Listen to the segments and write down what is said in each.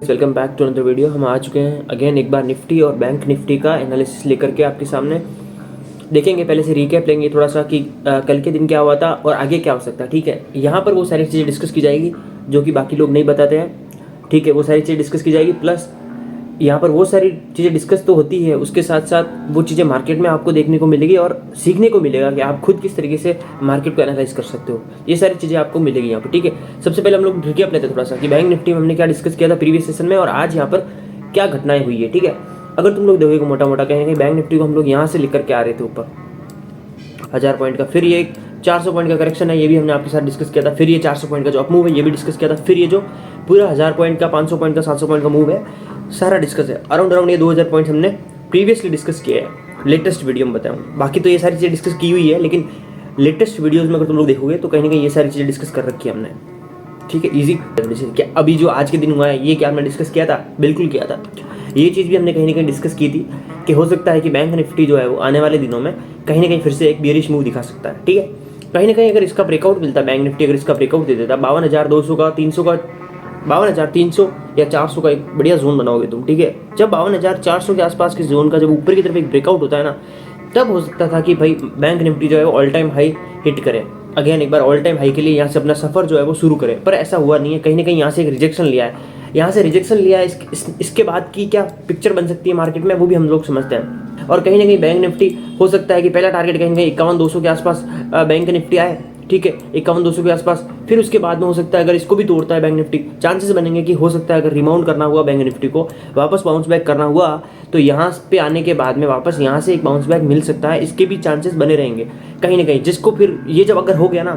Welcome back to another video. हम आ चुके हैं अगेन एक बार निफ्टी और बैंक निफ्टी का एनालिसिस लेकर के आपके सामने देखेंगे। पहले से रीकैप लेंगे थोड़ा सा कि कल के दिन क्या हुआ था और आगे क्या हो सकता है। ठीक है, यहाँ पर वो सारी चीज़ें डिस्कस की जाएगी जो कि बाकी लोग नहीं बताते हैं। ठीक है, वो सारी चीज़ें डिस्कस की जाएगी, प्लस यहाँ पर वो सारी चीज़ें डिस्कस तो होती है, उसके साथ साथ वो चीज़ें मार्केट में आपको देखने को मिलेगी और सीखने को मिलेगा कि आप खुद किस तरीके से मार्केट को एनालाइज कर सकते हो। ये सारी चीज़ें आपको मिलेगी यहाँ पर। ठीक है, सबसे पहले हम लोग रिकैप लेते हैं थोड़ा सा कि बैंक निफ्टी में हमने क्या डिस्कस किया था प्रीवियस सेशन में और आज यहाँ पर क्या घटनाएं हुई है। ठीक है, अगर तुम लोग देखोगे मोटा मोटा कहीं ना कहीं बैंक निफ्टी को हम लोग यहाँ से लेकर के आ रहे थे ऊपर 1000 पॉइंट का, फिर ये 400 पॉइंट का करेक्शन है, ये भी हमने आपके साथ डिस्कस किया था। फिर ये 400 पॉइंट का जो अप मूव है ये भी डिस्कस किया था। फिर ये जो पूरा 1000 पॉइंट का, 500 पॉइंट का, 700 पॉइंट का मूव है, सारा डिस्कस है। अराउंड ये 2000 पॉइंट हमने प्रीवियसली डिस्कस किया है, लेटेस्ट वीडियो में बताऊँ। बाकी तो ये सारी चीज़ें डिस्कस की हुई है, लेकिन लेटेस्ट वीडियोज़ में अगर तुम लोग देखोगे तो कहीं ना कहीं ये सारी चीज़ें डिस्कस कर रखी है हमने। ठीक है, ईजी क्या अभी जो आज के दिन हुआ है ये क्या हमने डिस्कस किया था? बिल्कुल किया था। ये चीज़ भी हमने कहीं ना कहीं डिस्कस की थी कि हो सकता है कि बैंक निफ्टी जो है वो आने वाले दिनों में कहीं ना कहीं फिर से एक बेयरिश मूव दिखा सकता है। ठीक है, कहीं ना कहीं अगर इसका ब्रेकआउट मिलता है, बैंक निफ्टी अगर इसका ब्रेकआउट दे देता 52,200 का, 300 का, 52,300 या 400 का एक बढ़िया जोन बनाओगे तुम। ठीक है, जब 52,400 के आसपास के जोन का जब ऊपर की तरफ एक ब्रेकआउट होता है ना, तब हो सकता था कि भाई बैंक निफ्टी जो है वो ऑल टाइम हाई हिट करे, अगेन एक बार ऑल टाइम हाई के लिए यहाँ से अपना सफ़र जो है वो शुरू करे। पर ऐसा हुआ नहीं है, कहीं ना कहीं यहाँ से एक रिजेक्शन लिया है, यहाँ से रिजेक्शन लिया है। इसके बाद की क्या पिक्चर बन सकती है मार्केट में वो भी हम लोग समझते हैं। और कहीं ना कहीं बैंक निफ्टी हो सकता है कि पहला टारगेट कहीं ना कहीं 51,200 के आसपास बैंक निफ्टी आए। ठीक है, 51,200 के आसपास, फिर उसके बाद में हो सकता है अगर इसको भी तोड़ता है बैंक निफ्टी, चांसेस बनेंगे कि हो सकता है अगर रिमाउंड करना हुआ बैंक निफ्टी को, वापस बाउंस बैक करना हुआ, तो यहाँ पे आने के बाद में वापस यहाँ से एक बाउंस बैक मिल सकता है। इसके भी चांसेस बने रहेंगे कहीं ना कहीं, जिसको फिर ये जब अगर हो गया ना,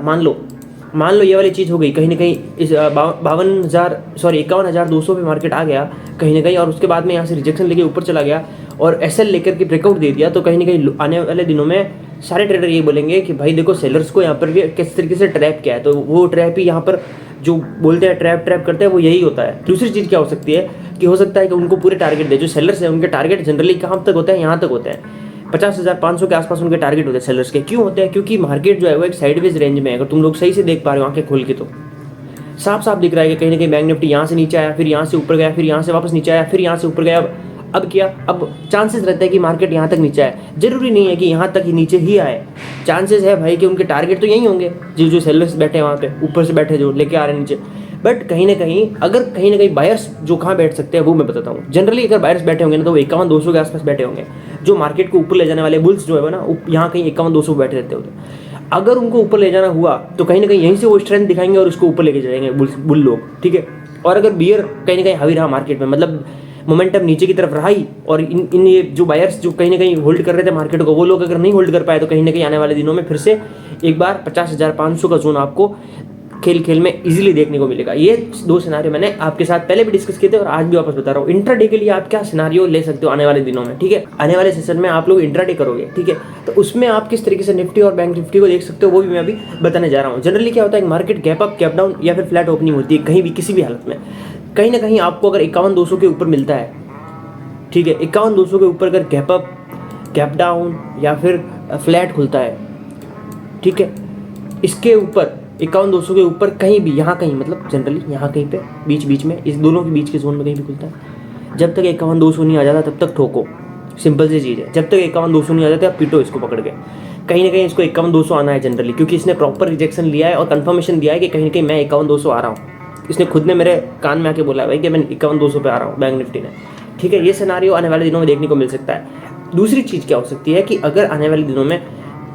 मान लो ये वाली चीज़ हो गई, कहीं ना कहीं इस 51,200 पे मार्केट आ गया कहीं ना कहीं, और उसके बाद में यहाँ से रिजेक्शन लेके ऊपर चला गया और एसएल लेकर के ब्रेकआउट दे दिया, तो कहीं ना कहीं आने वाले दिनों में सारे ट्रेडर ये बोलेंगे कि भाई देखो सेलर्स को यहाँ पर भी किस तरीके से ट्रैप किया है। तो वो ट्रैप ही यहाँ पर जो बोलते हैं ट्रैप करते हैं वो यही होता है। दूसरी चीज़ क्या हो सकती है कि हो सकता है कि उनको पूरे टारगेट दे, जो सेलर्स हैं उनके टारगेट जनरली कहाँ तक होते हैं, यहाँ तक होते हैं 50,500 के आसपास उनके टारगेट होते हैं सेलर्स के। क्यों होते हैं? क्योंकि मार्केट जो है वो एक साइडवेज रेंज में है। अगर तुम लोग सही से देख पा रहे हो आंखें खोल के, तो साफ साफ दिख रहा है कि कहीं ना कहीं बैंक निफ्टी यहाँ से नीचे आया, फिर यहाँ से ऊपर गया, फिर यहाँ से वापस नीचे आया, फिर यहाँ से ऊपर गया। अब क्या, अब चांसेस रहते हैं कि मार्केट यहाँ तक नीचे आए। जरूरी नहीं है कि यहाँ तक ही नीचे ही आए, चांसेस है भाई कि उनके टारगेट तो यही होंगे, जो सेलर्स बैठे हैं वहाँ पे ऊपर से बैठे जो लेके आ रहे हैं नीचे। बट कहीं ना कहीं अगर कहीं ना कहीं बायर्स जो कहाँ बैठ सकते हैं वो मैं बताता हूँ। जनरली अगर बायर्स बैठे होंगे ना तो वो 51,200 के आसपास बैठे होंगे। जो मार्केट को ऊपर ले जाने वाले बुल्स जो है ना, यहाँ कहीं 51,200 बैठे रहते होते। अगर उनको ऊपर ले जाना हुआ तो कहीं ना कहीं यहीं से वो स्ट्रेंथ दिखाएंगे और उसको ऊपर लेके जाएंगे बुल लोग। ठीक है, और अगर बियर कहीं ना कहीं हावी रहा मार्केट में, मतलब मोमेंटम नीचे की तरफ रहा ही, और इन ये जो बायर्स जो कहीं ना कहीं होल्ड कर रहे थे मार्केट को, वो लोग अगर नहीं होल्ड कर पाए तो कहीं ना कहीं आने वाले दिनों में फिर से एक बार 50,500 का जोन आपको खेल में इजीली देखने को मिलेगा। ये दो सिनारियो मैंने आपके साथ पहले भी डिस्कस किए थे और आज भी वापस बता रहा हूँ। इंट्राडे के लिए आप क्या सिनारियो ले सकते हो आने वाले दिनों में? ठीक है, आने वाले सेशन में आप लोग इंट्राडे करोगे। ठीक है, तो उसमें आप किस तरीके से निफ्टी और बैंक निफ्टी को देख सकते हो वो भी मैं अभी बताने जा रहा हूँ। जनरली क्या होता है, market gap up, gap down या फिर फ्लैट ओपनिंग होती है कहीं भी किसी भी हालत में। कहीं ना कहीं आपको अगर 51,200 के ऊपर मिलता है, ठीक है, 51,200 के ऊपर अगर गैप अप, गैप डाउन या फिर फ्लैट खुलता है, ठीक है, इसके ऊपर 51,200 के ऊपर कहीं भी, यहाँ कहीं, मतलब जनरली यहाँ कहीं पे बीच में, इस दोनों के बीच के जोन में कहीं भी खुलता है। जब तक 51,200 नहीं आ जाता तब तक ठोको, सिंपल सी चीज़ है। जब तक 51,200 नहीं आ जाता पीटो इसको पकड़ के। कहीं ना कहीं इसको 51,200 आना है जनरली, क्योंकि इसने प्रॉपर रिजेक्शन लिया है और कंफर्मेशन दिया है कि कहीं ना कहीं मैं 51,200 आ रहा हूँ। इसने खुद ने मेरे कान में आके बोला है भाई कि मैं 51,200 पे आ रहा हूँ बैंक निफ्टी ने। ठीक है, ये सिनारियो आने वाले दिनों में देखने को मिल सकता है। दूसरी चीज़ क्या हो सकती है कि अगर आने वाले दिनों में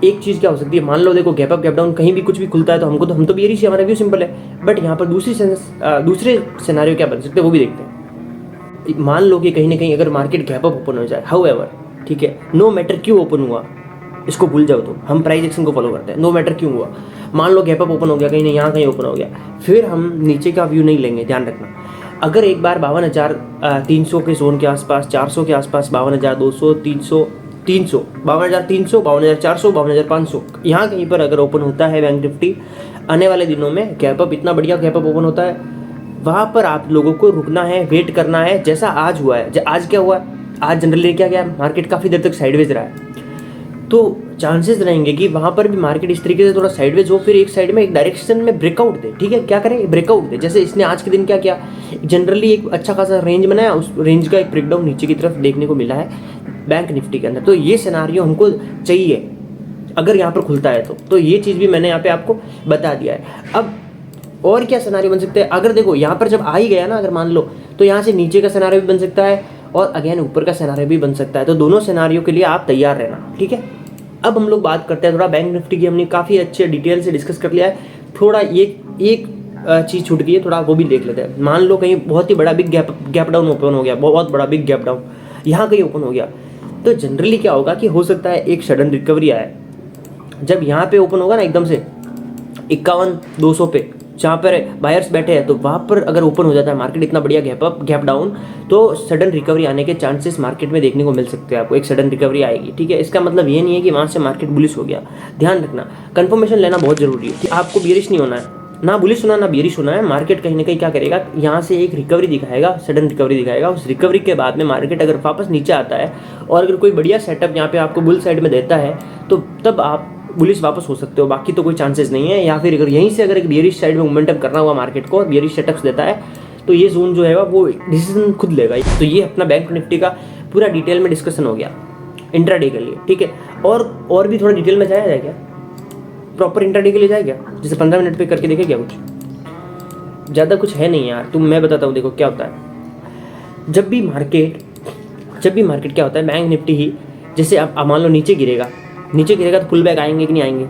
एक चीज़ क्या हो सकती है, मान लो देखो गैप अप गैप डाउन कहीं भी कुछ भी खुलता है तो हम तो बेयरिश, हमारा व्यू सिंपल है। बट यहाँ पर दूसरे सिनारियो क्या बन सकते हैं वो भी देखते हैं। मान लो कि कहीं ना कहीं अगर मार्केट गैप अप ओपन हो जाए, हाउएवर, ठीक है, नो मैटर क्यों ओपन हुआ, इसको भूल जाओ, तो हम प्राइस एक्शन को फॉलो करते हैं, नो मैटर क्यों हुआ। मान लो गैप अप ओपन हो गया, कहीं ना यहाँ कहीं ओपन हो गया, फिर हम नीचे का व्यू नहीं लेंगे, ध्यान रखना। अगर एक बार 52,300 के जोन के आसपास, 400 के आसपास, 52,200, 300, 52,300, 52,400, 52,500, यहाँ कहीं पर अगर ओपन होता है बैंक निफ्टी, आने वाले दिनों में गैप अप, इतना बढ़िया गैप अप ओपन होता है, वहाँ पर आप लोगों को रुकना है, वेट करना है। जैसा आज हुआ है, आज क्या हुआ, आज जनरली क्या मार्केट काफ़ी देर तक साइडवेज रहा है। तो चांसेस रहेंगे कि वहाँ पर भी मार्केट इस तरीके से थोड़ा साइडवेज हो, फिर एक साइड में एक डायरेक्शन में ब्रेकआउट दे। ठीक है, क्या करें, ब्रेकआउट दे। जैसे इसने आज के दिन क्या किया, जनरली एक अच्छा खासा रेंज बनाया, उस रेंज का एक ब्रेकडाउन नीचे की तरफ देखने को मिला है बैंक निफ्टी के अंदर। तो ये सिनारियो हमको चाहिए अगर यहाँ पर खुलता है तो ये चीज़ भी मैंने यहाँ पे आपको बता दिया है। अब और क्या सिनारियो बन सकते हैं, अगर देखो यहाँ पर जब आ ही गया ना, अगर मान लो, तो यहाँ से नीचे का सिनारियो भी बन सकता है और अगेन ऊपर का सिनारियो भी बन सकता है। तो दोनों सिनारियो के लिए आप तैयार रहना। ठीक है, अब हम लोग बात करते हैं थोड़ा बैंक निफ्टी की। हमने काफ़ी अच्छे डिटेल से डिस्कस कर लिया है, थोड़ा एक चीज़ छूट गई है, थोड़ा वो भी देख लेते हैं। मान लो कहीं बहुत ही बड़ा बिग गैप डाउन ओपन हो गया, बहुत बड़ा बिग गैप डाउन यहाँ कहीं ओपन हो गया, तो जनरली क्या होगा कि हो सकता है एक सडन रिकवरी आए। जब यहाँ पे ओपन होगा ना एकदम से 51,200 पे, जहाँ पर बायर्स बैठे हैं, तो वहाँ पर अगर ओपन हो जाता है मार्केट इतना बढ़िया गैप डाउन, तो सडन रिकवरी आने के चांसेस मार्केट में देखने को मिल सकते हैं। आपको एक सडन रिकवरी आएगी। ठीक है, इसका मतलब ये नहीं है कि वहाँ से मार्केट बुलिश हो गया। ध्यान रखना, कंफर्मेशन लेना बहुत जरूरी है। आपको बियरिश नहीं होना है, ना बुलिश होना ना बियरिश होना है। मार्केट कहीं ना कहीं क्या करेगा, यहाँ से एक रिकवरी दिखाएगा, सडन रिकवरी दिखाएगा। उस रिकवरी के बाद में मार्केट अगर वापस नीचे आता है और अगर कोई बढ़िया सेटअप यहाँ पे आपको बुल साइड में देता है, तो तब आप बुलिश वापस हो सकते हो, बाकी तो कोई चांसेस नहीं है। या फिर अगर यहीं से अगर एक बियरिश साइड में मोमेंटम करना हुआ मार्केट को और बियरिश सेटअप्स देता है, तो ये जोन जो है वो डिसीजन खुद लेगा। तो ये अपना बैंक निफ्टी का पूरा डिटेल में डिस्कशन हो गया इंट्राडे के लिए। ठीक है, और भी थोड़ा डिटेल में जाया जाए क्या, प्रॉपर इंट्राडे के लिए जाए क्या, जैसे 15 मिनट पे करके देखे क्या, कुछ ज़्यादा कुछ है नहीं यार, मैं बताता हूँ। देखो क्या होता है, जब भी मार्केट क्या होता है, बैंक निफ्टी ही जैसे आप मान लो नीचे गिरेगा तो पुल बैक आएंगे कि नहीं आएंगे,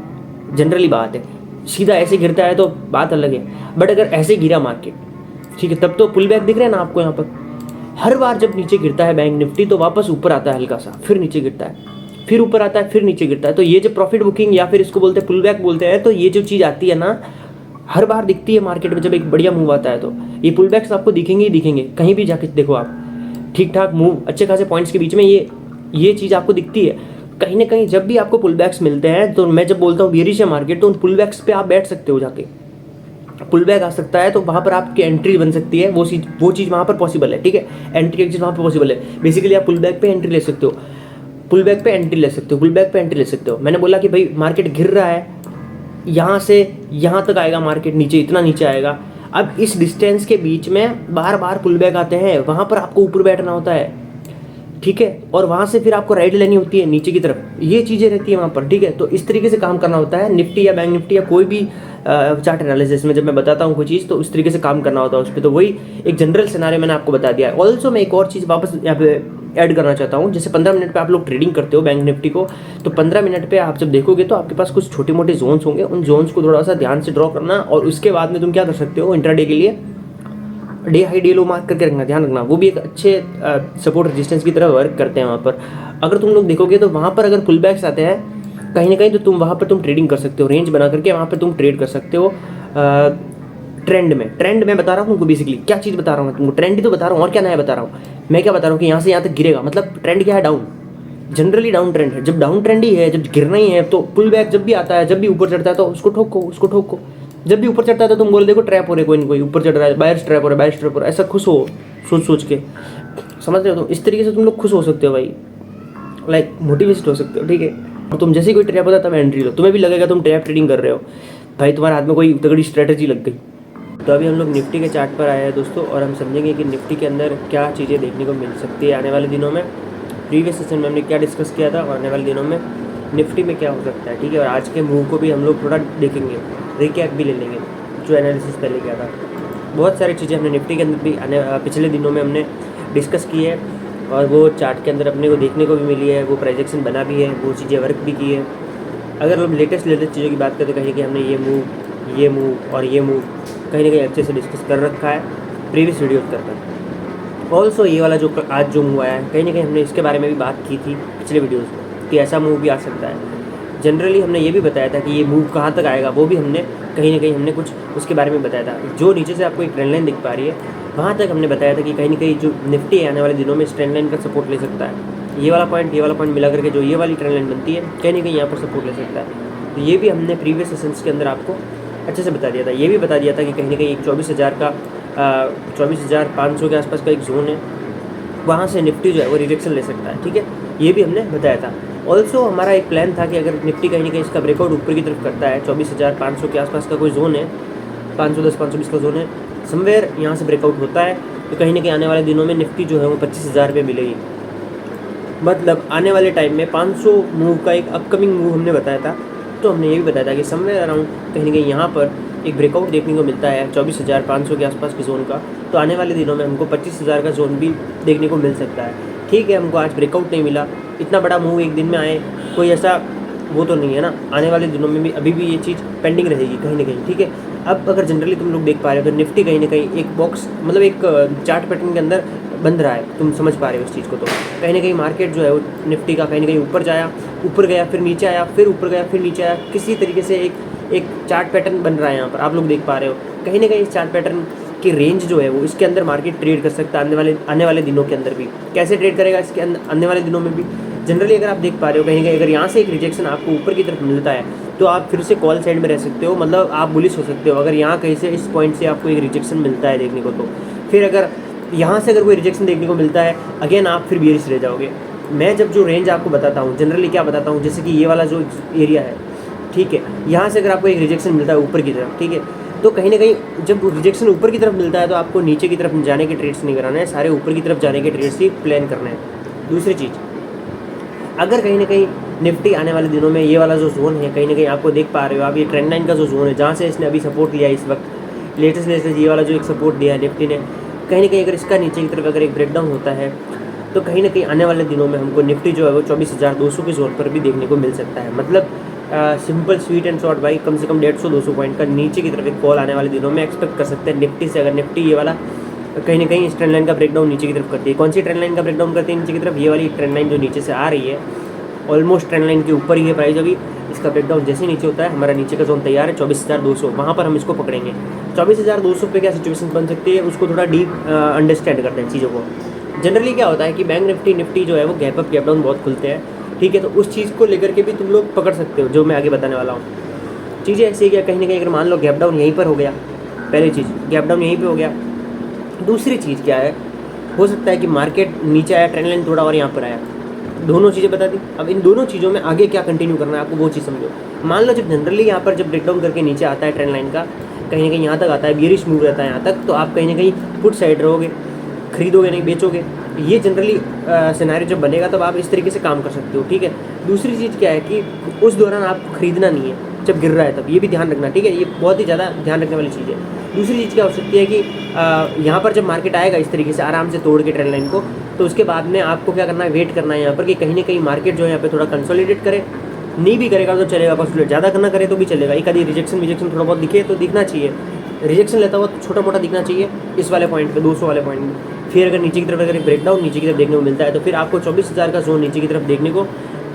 जनरली बात है। सीधा ऐसे गिरता है तो बात अलग है, बट अगर ऐसे गिरा मार्केट, ठीक है, तब तो पुल बैक दिख रहा है ना आपको। यहाँ पर हर बार जब नीचे गिरता है बैंक निफ्टी तो वापस ऊपर आता है हल्का सा, फिर नीचे गिरता है, फिर ऊपर आता है, फिर नीचे गिरता है। तो ये जो प्रॉफिट बुकिंग या फिर इसको बोलते हैं पुल बैक बोलते हैं, तो ये जो चीज़ आती है ना, हर बार दिखती है मार्केट में। जब एक बढ़िया मूव आता है तो ये पुल बैक्स आपको दिखेंगे ही दिखेंगे, कहीं भी जाके देखो आप, ठीक ठाक मूव अच्छे खासे पॉइंट्स के बीच में ये चीज़ आपको दिखती है। कहीं ना कहीं जब भी आपको पुल बैक्स मिलते हैं, तो मैं जब बोलता हूँ बेरिश है मार्केट, तो उन पुल बैक्स पे आप बैठ सकते हो, जाके पुल बैक आ सकता है तो वहाँ पर आपकी एंट्री बन सकती है। वो चीज़ वहाँ पर पॉसिबल है। ठीक है, एंट्री एग्जिट वहाँ पर पॉसिबल है। बेसिकली आप पुल बैक पे एंट्री ले सकते हो, पुल बैक पे एंट्री ले सकते हो। मैंने बोला कि भाई मार्केट गिर रहा है, यहाँ से यहाँ तक आएगा मार्केट, नीचे इतना नीचे आएगा। अब इस डिस्टेंस के बीच में बार बार पुल बैक आते हैं, वहाँ पर आपको ऊपर बैठना होता है। ठीक है, और वहाँ से फिर आपको राइड लेनी होती है नीचे की तरफ, ये चीज़ें रहती है वहाँ पर। ठीक है, तो इस तरीके से काम करना होता है निफ्टी या बैंक निफ्टी या कोई भी चार्ट एनालिसिस में। जब मैं बताता हूँ कोई चीज़ तो इस तरीके से काम करना होता है उस पर। तो वही एक जनरल सिनारियो मैंने आपको बता दिया है। ऑल्सो मैं एक और चीज़ वापस यहाँ पे ऐड करना चाहता हूँ। जैसे 15 मिनट पे आप लोग ट्रेडिंग करते हो बैंक निफ्टी को, तो 15 मिनट पे आप जब देखोगे तो आपके पास कुछ छोटे मोटे जोन्स होंगे, उन जोन्स को थोड़ा सा ध्यान से ड्रॉ करना, और उसके बाद में तुम क्या कर सकते हो, इंट्राडे के लिए डे हाई डे लो मार्क करके रखना। ध्यान रखना, वो भी एक अच्छे सपोर्ट रेजिस्टेंस की तरह वर्क करते हैं वहाँ पर। अगर तुम लोग देखोगे तो वहाँ पर अगर पुल बैक्स आते हैं कहीं ना कहीं, तो तुम वहाँ पर तुम ट्रेडिंग कर सकते हो, रेंज बना करके वहाँ पर तुम ट्रेड कर सकते हो। ट्रेंड में बता रहा हूँ तुमको, बेसिकली क्या चीज़ बता रहा हूँ तुमको, ट्रेंड ही तो बता रहा हूँ, और क्या नया बता रहा हूँ मैं। क्या बता रहा हूँ कि यहाँ से यहाँ तक गिरेगा, मतलब ट्रेंड क्या है, डाउन, जनरली डाउन ट्रेंड है। जब डाउन ट्रेंड ही है, जब गिरना ही है, तो पुल बैक जब भी आता है, जब भी ऊपर चढ़ता है तो उसको ठोको। जब भी ऊपर चढ़ता है तो तुम बोल देखो ट्रैप हो रहे, कोई ना कोई ऊपर चढ़ रहा है, बायर्स ट्रैप हो रहा है, ऐसा खुश हो सोच के, समझ रहे हो तुम। इस तरीके से तुम लोग खुश हो सकते हो भाई, लाइक मोटिवेट हो सकते हो। ठीक है, और तुम जैसे ही कोई ट्रैप होता है तब एंट्री लो, तुम्हें भी लगेगा तुम ट्रैप ट्रेडिंग कर रहे हो भाई, तुम्हारे हाथ में कोई तगड़ी स्ट्रेटजी लग गई। तो अभी हम लोग निफ्टी के चार्ट पर आए हैं दोस्तों, और हम समझेंगे कि निफ्टी के अंदर क्या चीज़ें देखने को मिल सकती है आने वाले दिनों में। प्रीवियस सेशन में हमने क्या डिस्कस किया था और आने वाले दिनों में निफ्टी में क्या हो सकता है। ठीक है, और आज के मूव को भी हम लोग थोड़ा देखेंगे, रिकैप भी ले लेंगे जो एनालिसिस पहले किया था। बहुत सारी चीज़ें हमने निफ्टी के अंदर भी पिछले दिनों में हमने डिस्कस की है, और वो चार्ट के अंदर अपने को देखने को भी मिली है, वो प्रोजेक्शन बना भी है, वो चीज़ें वर्क भी की है। अगर हम लेटेस्ट चीज़ों की बात करें तो कहीं कि हमने ये मूव और ये मूव कहीं ना कहीं अच्छे से डिस्कस कर रखा है प्रीवियस वीडियोस कर। ऑल्सो ये वाला जो आज जो मूव आया है, कहीं ना कहीं हमने इसके बारे में भी बात की थी पिछले वीडियोज़ में कि ऐसा मूव भी आ सकता है। जनरली हमने ये भी बताया था कि ये मूव कहाँ तक आएगा, वो भी हमने कहीं ना कहीं हमने कुछ उसके बारे में बताया था। जो नीचे से आपको एक ट्रेंड लाइन दिख पा रही है, वहाँ तक हमने बताया था कि कहीं ना कहीं जो निफ्टी आने वाले दिनों में इस ट्रेंड लाइन का सपोर्ट ले सकता है। ये वाला पॉइंट मिला करके जो ये वाली ट्रेंड लाइन बनती है, कहीं ना कहीं यहाँ पर सपोर्ट ले सकता है। तो ये भी हमने प्रीवियस सेशंस के अंदर आपको अच्छे से बता दिया था। ये भी बता दिया था कि कहीं ना कहीं एक 24,500 के आसपास का एक जोन है, वहाँ से निफ्टी जो है वो रिजेक्शन ले सकता है। ठीक है, ये भी हमने बताया था। ऑल्सो हमारा एक प्लान था कि अगर निफ्टी कहीं ना कहीं इसका ब्रेकआउट ऊपर की तरफ करता है 24,500 के आसपास का कोई जोन है, 510 520 का जोन है, समवेयर यहाँ से ब्रेकआउट होता है तो कहीं ना कहीं आने वाले दिनों में निफ्टी जो है वो 25,000 पे मिलेगी। मतलब आने वाले टाइम में 500 मूव का एक अपकमिंग मूव हमने बताया था, तो हमने ये भी बताया था कि समवेयर अराउंड कहीं ना कहीं यहाँ पर एक ब्रेकआउट देखने को मिलता है 24,500 के आसपास के जोन का, तो आने वाले दिनों में हमको 25,000 का जोन भी देखने को मिल सकता है। ठीक है, हमको आज ब्रेकआउट नहीं मिला, इतना बड़ा मूव एक दिन में आए कोई ऐसा वो तो नहीं है ना, आने वाले दिनों में भी अभी भी ये चीज़ पेंडिंग रहेगी कहीं ना कहीं। ठीक है, अब अगर जनरली तुम लोग देख पा रहे हो तो निफ्टी कहीं ना कहीं एक बॉक्स मतलब एक चार्ट पैटर्न के अंदर बंद रहा है, तुम समझ पा रहे हो इस चीज़ को। तो कहीं ना कहीं मार्केट जो है वो निफ्टी का कहीं ना कहीं ऊपर गया फिर नीचे आया, फिर ऊपर गया फिर नीचे आया, किसी तरीके से एक चार्ट पैटर्न बन रहा है यहाँ पर, आप लोग देख पा रहे हो। कहीं ना कहीं इस चार्ट पैटर्न की रेंज जो है वो इसके अंदर मार्केट ट्रेड कर सकता है आने वाले दिनों के अंदर भी। कैसे ट्रेड करेगा इसके आने वाले दिनों में भी, जनरली अगर आप देख पा रहे हो कहीं ना कहीं अगर यहाँ से एक रिजेक्शन आपको ऊपर की तरफ मिलता है तो आप फिर से कॉल साइड में रह सकते हो, मतलब आप बुलिश हो सकते हो। अगर यहाँ कहीं से इस पॉइंट से आपको एक रिजेक्शन मिलता है देखने को, तो फिर अगर यहाँ से अगर कोई रिजेक्शन देखने को मिलता है अगेन आप फिर बेरिश रह जाओगे। मैं जब जो रेंज आपको बताता हूँ जनरली क्या बताता हूँ, जैसे कि ये वाला जो एरिया है, ठीक है, यहाँ से अगर आपको एक रिजेक्शन मिलता है ऊपर की तरफ, ठीक है, तो कहीं ना कहीं जब रिजेक्शन ऊपर की तरफ मिलता है तो आपको नीचे की तरफ जाने के ट्रेड्स नहीं कराना है, सारे ऊपर की तरफ जाने के ट्रेड्स ही प्लान करना है। दूसरी चीज़, अगर कहीं ना कहीं निफ्टी आने वाले दिनों में ये वाला जो जोन है कहीं ना कहीं आपको देख पा रहे हो आप, ये ट्रेंड लाइन का जो जोन है जहाँ से इसने अभी सपोर्ट लिया है इस वक्त लेटेस्ट ये वाला जो एक सपोर्ट दिया है निफ्टी ने, कहीं ना कहीं अगर इसका नीचे की तरफ अगर एक ब्रेकडाउन होता है तो कहीं ना कहीं आने वाले दिनों में हमको निफ्टी जो है वो 24,200 के जोन पर भी देखने को मिल सकता है। मतलब सिंपल स्वीट एंड शॉर्ट भाई, कम से कम 150-200 पॉइंट का नीचे की तरफ एक कॉल आने वाले दिनों में एक्सपेक्ट कर सकते हैं निफ्टी से। अगर निफ्टी ये वाला कहीं ना कहीं इस ट्रेंड लाइन का ब्रेकडाउन नीचे की तरफ करती है, कौन सी ट्रेंड लाइन का ब्रेकडाउन करती है नीचे की तरफ, ये वाली ट्रेंड लाइन जो नीचे से आ रही है ऑलमोस्ट ट्रेंड लाइन के ऊपर ही है प्राइस अभी, इसका ब्रेकडाउन जैसे नीचे होता है हमारा नीचे का जोन तैयार है 24,200, वहाँ पर हम इसको पकड़ेंगे। 24,200 पे क्या सिचुएशन बन सकती है उसको थोड़ा डीप अंडरस्टैंड करते हैं चीज़ों को। जनरली क्या होता है कि बैंक निफ्टी जो है वो गैप अप गैप डाउन बहुत खुलते हैं, ठीक है, तो उस चीज़ को लेकर के भी तुम लोग पकड़ सकते हो जो मैं आगे बताने वाला हूँ। चीज़ें ऐसी क्या, कहीं ना कहीं अगर मान लो गैप डाउन यहीं पर हो गया, पहली चीज़ गैप डाउन यहीं पर हो गया। दूसरी चीज़ क्या है, हो सकता है कि मार्केट नीचे आया, ट्रेंड लाइन थोड़ा और यहाँ पर आया, दोनों चीज़ें बता दी। अब इन दोनों चीज़ों में आगे क्या कंटिन्यू करना है आपको वो चीज़ समझो। मान लो जब जनरली यहाँ पर जब ब्रेकडाउन करके नीचे आता है ट्रेंड लाइन का, कहीं ना कहीं यहाँ तक आता है, बियरिश मूव रहता है यहाँ तक, तो आप कहीं ना कहीं पुट साइड रहोगे, खरीदोगे नहीं बेचोगे। ये जनरली सिनेरियो जब बनेगा तब आप इस तरीके से काम कर सकते हो, ठीक है। दूसरी चीज़ क्या है कि उस दौरान आपको खरीदना नहीं है जब गिर रहा है, तब ये भी ध्यान रखना, ठीक है, ये बहुत ही ज़्यादा ध्यान रखने वाली चीज़ है। दूसरी चीज़ क्या हो सकती है कि यहाँ पर जब मार्केट आएगा इस तरीके से आराम से तोड़ के ट्रेंड लाइन को, तो उसके बाद में आपको क्या करना है, वेट करना है यहाँ पर कि कहीं ना कहीं मार्केट जो है यहाँ पे थोड़ा कंसोलिडेट करे, नहीं भी करेगा तो चलेगा, कंसोलिडेट ज़्यादा करना करे तो भी चलेगा, एक आधी रिजेक्शन थोड़ा बहुत दिखे तो दिखना चाहिए, रिजेक्शन लेता हुआ तो छोटा मोटा दिखना चाहिए इस वाले पॉइंट पे 200 वाले पॉइंट में। फिर अगर नीचे की तरफ अगर एक ब्रेकडाउन नीचे की तरफ देखने को मिलता है तो फिर आपको 24,000 का जोन नीचे की तरफ देखने को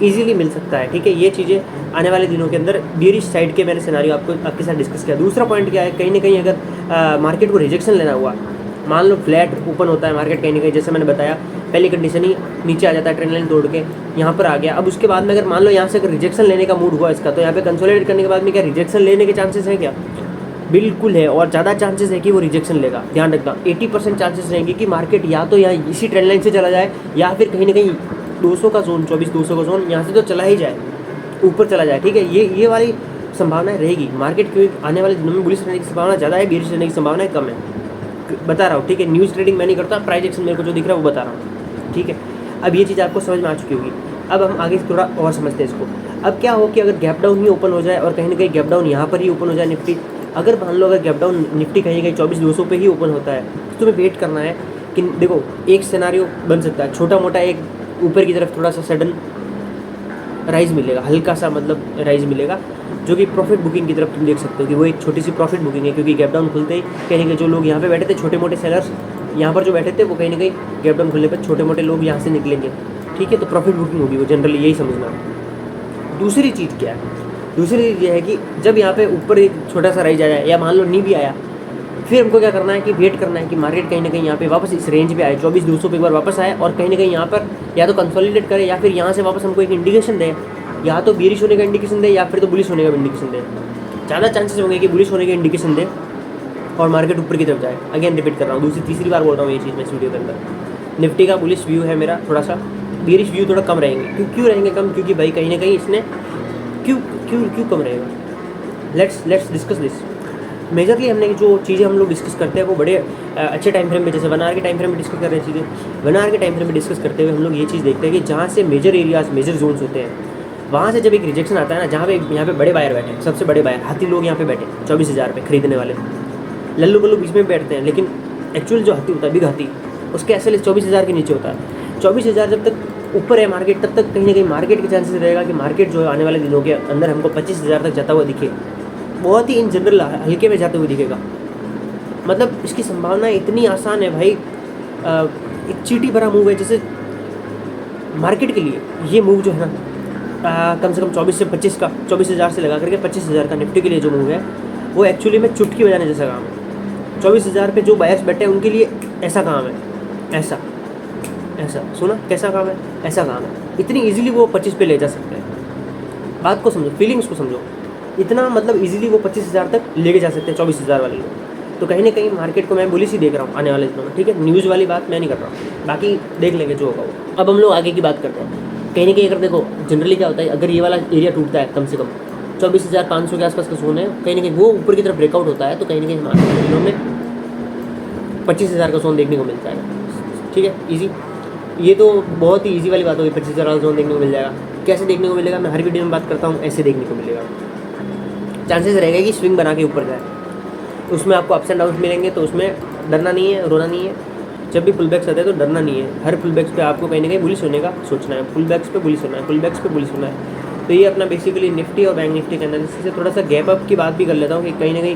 ईजिली मिल सकता है, ठीक है। ये चीज़ें आने वाले दिनों के अंदर बियरिश साइड के मैंने सिनेरियो आपके साथ डिस्कस किया। दूसरा पॉइंट क्या है, कहीं ना कहीं अगर मार्केट को रिजेक्शन लेना हुआ, मान लो फ्लैट ओपन होता है मार्केट कहीं ना कहीं, जैसे मैंने बताया पहली कंडीशन ही नीचे आ जाता है, ट्रेंड लाइन तोड़ के यहाँ पर आ गया। अब उसके बाद में अगर मान लो यहाँ से अगर रिजेक्शन लेने का मूड हुआ इसका, तो यहाँ पे कंसोलिडेट करने के बाद में क्या रिजेक्शन लेने के चांसेस हैं क्या? बिल्कुल है, और ज़्यादा चांसेस है कि वो रिजेक्शन लेगा। ध्यान रखना 80% चांसेस रहेंगे कि मार्केट या तो यहाँ इसी ट्रेंड लाइन से चला जाए या फिर कहीं ना कहीं 200 का जोन 24,200 का जोन यहाँ से तो चला ही जाए, ऊपर चला जाए, ठीक है। ये वाली संभावना रहेगी। मार्केट क्योंकि आने वाले दिनों में बुलिश रहने की संभावना ज़्यादा है, बेरिश रहने की संभावना कम है, बता रहा हूँ, ठीक है। न्यूज़ ट्रेडिंग मैं नहीं करता, प्राइस एक्शन मेरे को जो दिख रहा है वो बता रहा हूँ, ठीक है। अब ये चीज़ आपको समझ में आ चुकी होगी। अब हम आगे थोड़ा और समझते हैं इसको। अब क्या हो कि अगर गैप डाउन ही ओपन हो जाए और कहीं ना कहीं गैप डाउन यहाँ पर ही ओपन हो जाए निफ्टी, अगर मान लो अगर गैप डाउन निफ्टी कहीं कहीं 24,200 पे ही ओपन होता है तो तुम्हें वेट करना है कि देखो एक सिनेरियो बन सकता है, छोटा मोटा एक ऊपर की तरफ थोड़ा सा सडन राइज मिलेगा, हल्का सा मतलब राइज मिलेगा, जो कि प्रॉफिट बुकिंग की तरफ तुम देख सकते हो कि वो एक छोटी सी प्रॉफिट बुकिंग है, क्योंकि गैप डाउन खुलते ही कहीं ना कहीं जो लोग यहाँ पे बैठे थे, छोटे मोटे सेलर्स यहाँ पर जो बैठे थे, वो कहीं ना कहीं गैप डाउन खुलने पर छोटे मोटे लोग यहाँ से निकलेंगे, ठीक है। तो प्रॉफिट बुकिंग होगी वो, जनरली यही समझना। दूसरी चीज़ क्या है, दूसरी चीज़ ये है कि जब यहाँ पे ऊपर एक छोटा सा राइज आया या मान लो नहीं भी आया, फिर हमको क्या करना है कि वेट करना है कि मार्केट कहीं ना कहीं यहाँ पे वापस इस रेंज पे आए, 24,200 पे एक बार वापस आए और कहीं ना कहीं यहाँ पर या तो कंसोलिडेट करे या फिर यहाँ से वापस हमको एक इंडिकेशन दे, या तो बेरिश होने का इंडिकेशन दे या फिर तो बुलिश होने का इंडिकेशन दे। ज़्यादा चांसेस होंगे कि बुलिश होने का इंडिकेशन दे और मार्केट ऊपर की तरफ जाए। अगेन रिपीट कर रहा हूँ, तीसरी बार बोल रहा हूँ ये चीज़ मैं इस वीडियो के अंदर। निफ्टी का बुलिश व्यू है मेरा थोड़ा सा, बियरिश व्यू थोड़ा कम रहेंगे। क्यों रहेंगे कम? क्योंकि भाई कहीं ना कहीं इसने क्यों क्यों क्यों कम रहेगा? Let's discuss this. मेजरली हमने जो चीज़ें हम लोग डिस्कस करते हैं वो बड़े अच्छे टाइम फ्रेम में, जैसे 1 आवर के टाइम फ्रेम में डिस्कस कर रहे हैं चीज़ें। 1 आवर के टाइम फ्रेम में डिस्कस करते हुए हम लोग ये चीज़ देखते हैं कि जहाँ से मेजर एरियाज, मेजर जोन्स होते हैं, वहाँ से जब एक रिजेक्शन आता है ना, जहाँ पे यहाँ पे बड़े बायर बैठे हैं, सबसे बड़े बायर हाथी लोग यहाँ पे बैठे हैं 24,000 पे खरीदने वाले, लल्लू बल्लू बीच में बैठते हैं, लेकिन एक्चुअल जो हाथी होता है, बिग हाथी, उसके एसएल 24,000 के नीचे होता है। 24,000 जब तक ऊपर है मार्केट, तब तक कहीं ना कहीं मार्केट के चांसेस रहेगा कि मार्केट जो है आने वाले दिनों के अंदर हमको 25,000 तक जाता हुआ दिखे, बहुत ही इन जनरल हल्के में जाते हुए दिखेगा। मतलब इसकी संभावना इतनी आसान है भाई, एक चीटी भरा मूव है। जैसे मार्केट के लिए ये मूव जो है ना, कम से कम 24 से 25 का, 24,000 से लगा करके 25,000 का निफ्टी के लिए जो मूव है, वो एक्चुअली में चुटकी बजाने जैसा काम है। 24,000 पे जो बायर्स बैठे हैं उनके लिए ऐसा काम है, ऐसा ऐसा सुना कैसा काम है, ऐसा काम है। इतनी इजीली वो 25 पे ले जा सकते हैं। बात को समझो, फीलिंग्स को समझो, इतना मतलब इजीली वो 25,000 तक लेके जा सकते हैं 24,000 वाले लोग। तो कहीं ना कहीं मार्केट को मैं बुलिश ही देख रहा हूँ आने वाले दिनों में, ठीक है। न्यूज़ वाली बात मैं नहीं कर रहा हूँ, बाकी देख लेंगे जो होगा वो। अब हम लोग आगे की बात करते हैं। कहीं ना कहीं अगर देखो जनरली क्या होता है, अगर ये वाला एरिया टूटता है, कम से कम 24,500 के आसपास का जोन है, कहीं ना कहीं वो ऊपर की तरफ ब्रेकआउट होता है, तो कहीं ना कहीं हमारे वाले दिनों में 25,000 का जोन देखने को मिलता है, ठीक है। ईजी, ये तो बहुत ही ईजी वाली बात होगी, 25,000 का जोन देखने को मिल जाएगा। कैसे देखने को मिलेगा, मैं हर वीडियो में बात करता हूँ, ऐसे देखने को मिलेगा। चांसेस रहेगा कि स्विंग बना के ऊपर जाए, उसमें आपको अप्स एंड डाउन मिलेंगे, तो उसमें डरना नहीं है, रोना नहीं है। जब भी पुल बैक्स आते हैं तो डरना नहीं है, हर पुल बैक्स पे आपको कहीं ना कहीं बुलिश होने का सोचना है, पुल बैक्स पे बुलिश होना है, पुल बैक्स पे बुलिश होना है। तो ये अपना बेसिकली निफ्टी और बैंक निफ्टी के एनालिसिस से थोड़ा सा गैप अप की बात भी कर लेता हूँ कि कहीं ना कहीं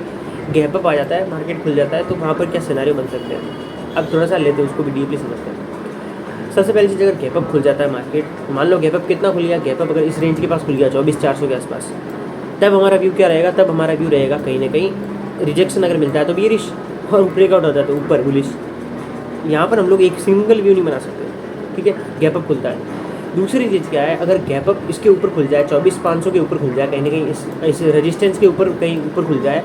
गैप अप आ जाता है, मार्केट खुल जाता है, तो वहाँ पर क्या सिनेरियो बन सकते हैं। अब थोड़ा सा लेते हैं उसको भी डीपली समझते हैं। सबसे पहली चीज़, अगर गैप अप खुल जाता है मार्केट, मान लो गैप अप कितना खुल गया, गैप अप अगर इस रेंज के पास खुल गया 24,400 के आसपास, तब हमारा व्यू क्या रहेगा, तब हमारा व्यू रहेगा कहीं ना कहीं रिजेक्शन अगर मिलता है तो बियरिश, और ब्रेकआउट होता है तो ऊपर बुलिश। यहाँ पर हम लोग एक सिंगल व्यू नहीं बना सकते, ठीक है। गैप अप खुलता है। दूसरी चीज़ क्या है, अगर गैप अप इसके ऊपर खुल जाए, 24,500 के ऊपर खुल जाए, कहीं ना कहीं इस रेजिस्टेंस के ऊपर कहीं ऊपर खुल जाए,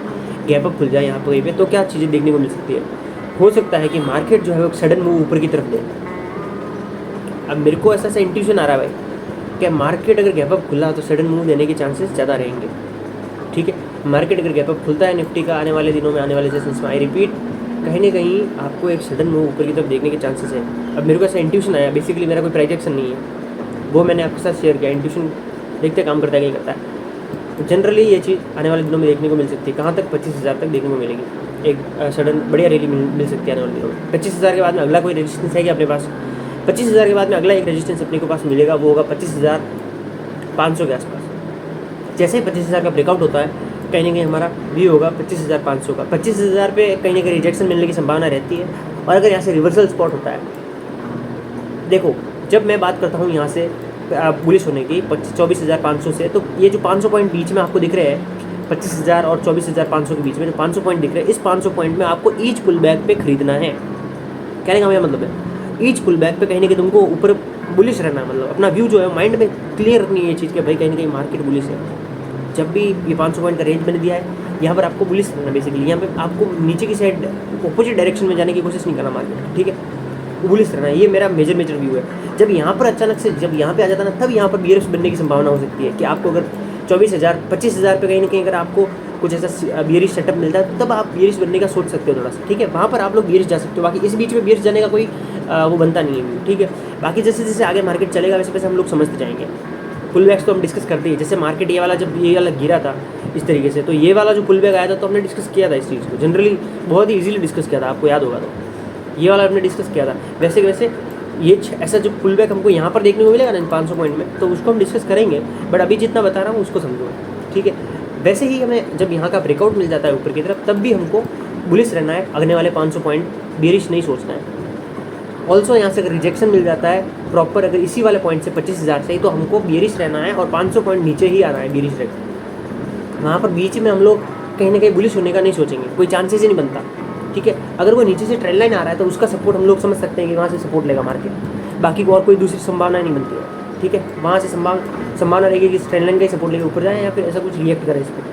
गैप अप खुल जाए यहाँ पर कहीं पे, तो क्या चीज़ें देखने को मिल सकती है। हो सकता है कि मार्केट जो है वो सडन मूव ऊपर की तरफ दे। अब मेरे को ऐसा इंट्यूशन आ रहा है भाई, क्या मार्केट अगर गैप अप खुला तो सडन मूव देने के चांसेस ज़्यादा रहेंगे, ठीक है। मार्केट अगर गैप अप खुलता है निफ्टी का आने वाले दिनों में, आने वाले सेशंस में, आई रिपीट, कहीं ना कहीं आपको एक सडन मूव ऊपर की तरफ देखने के चांसेस है। अब मेरे को ऐसा इंट्यूशन आया, बेसिकली मेरा कोई प्राइजेक्शन नहीं है, वो मैंने आपके साथ शेयर किया। इंट्यूशन देखते काम करता है नहीं करता है। तो जनरली ये चीज़ आने वाले दिनों में देखने को मिल सकती है। कहाँ तक? 25,000 तक देखने को मिलेगी, एक सडन बढ़िया रैली मिल सकती है आने वाले दिनों में। 25,000 के बाद में अगला कोई रेजिस्टेंस है कि अपने पास 25,000 के बाद में अगला एक रेजिस्टेंस अपने को पास मिलेगा, वो होगा 25,500 के आसपास। जैसे ही 25,000 का ब्रेकआउट होता है, कहीं ना कहीं हमारा व्यू होगा 25,500 का। 25,000 पे कहीं ना कहीं रिजेक्शन मिलने की संभावना रहती है। और अगर यहाँ से रिवर्सल स्पॉट होता है, देखो जब मैं बात करता हूँ यहाँ से बुलिश होने की 24,500 से, तो ये जो 500 पॉइंट बीच में आपको दिख रहे हैं, 25,000 और 24,500 के बीच में जो 500 पॉइंट दिख रहे हैं, इस 500 पॉइंट में आपको ईच पुल बैक पे खरीदना है। कहने का मेरा मतलब है, ईच पुल बैक पे कहीं ना कहीं तुमको ऊपर बुलिश रहना है। मतलब अपना व्यू जो है माइंड में क्लियर रखनी है ये चीज़ कि भाई कहीं ना कहीं मार्केट बुलिश है। जब भी ये 500 पॉइंट का रेंज मैंने दिया है, यहाँ पर आपको बुलिश रहना बेसिकली। यहाँ पे आपको नीचे की साइड अपोजिट डायरेक्शन में जाने की कोशिश नहीं करना मार्केट, ठीक है। बुलिश रहना, ये मेरा मेजर व्यू है। जब यहाँ पर अचानक से जब यहाँ पे आ जाता है ना, तब यहाँ पर बियरिश बनने की संभावना हो सकती है कि आपको अगर 24,000 25,000 पे कहीं ना कहीं अगर आपको कुछ ऐसा बियरिश सेटअप मिलता है, तब आप बियरिश बनने का सोच सकते हो थोड़ा सा, ठीक है। वहाँ पर आप लोग बियरिश जा सकते हो। बाकी इस बीच में बियरिश जाने का कोई वो बनता नहीं है, ठीक है। बाकी जैसे जैसे आगे मार्केट चलेगा वैसे वैसे हम लोग समझते जाएंगे। पुल बैक्स तो हम डिस्कस करते हैं। जैसे मार्केट ये वाला जब ये वाला गिरा था इस तरीके से, तो ये वाला जो पुल बैक आया था तो हमने डिस्कस किया था इस चीज़ को, जनरली बहुत ही ईजिली डिस्कस किया था, आपको याद होगा। तो ये वाला हमने डिस्कस किया था। वैसे वैसे ये ऐसा जो पुल बैक हमको यहाँ पर देखने को मिलेगा ना 500 पॉइंट में, तो उसको हम डिस्कस करेंगे। बट अभी जितना बता रहा हूँ उसको समझो, ठीक है। वैसे ही हमें जब यहाँ का ब्रेकआउट मिल जाता है ऊपर की तरफ, तब भी हमको बुलिश रहना है। अगले वाले 500 पॉइंट बियरिश नहीं सोचना है। ऑल्सो यहाँ से अगर रिजेक्शन मिल जाता है प्रॉपर, अगर इसी वाले पॉइंट से 25,000 से ही, तो हमको बियरिश रहना है और 500 पॉइंट नीचे ही आना है बियरिश रहकर। वहाँ पर बीच में हम लोग कहीं ना कहीं बुलिश होने का नहीं सोचेंगे, कोई चांसेस ही नहीं बनता, ठीक है। अगर कोई नीचे से ट्रेंड लाइन आ रहा है तो उसका सपोर्ट हम लोग समझ सकते हैं कि वहाँ से सपोर्ट लेगा मार्केट। बाकी को और कोई दूसरी संभावना नहीं बनती है, ठीक है। वहाँ से संभावना रहेगी कि ट्रेंड लाइन का ही सपोर्ट लेके ऊपर जाए या फिर ऐसा कुछ रिएक्ट करे इस पर,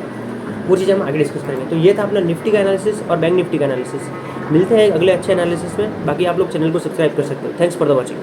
वो चीज़ हम आगे डिस्कस करेंगे। तो ये था अपना निफ्टी का एनालिसिस और बैंक निफ्टी का एनालिसिस। मिलते हैं अगले अच्छे एनालिसिस में। बाकी आप लोग चैनल को सब्सक्राइब कर सकते हो। Thanks for the watching.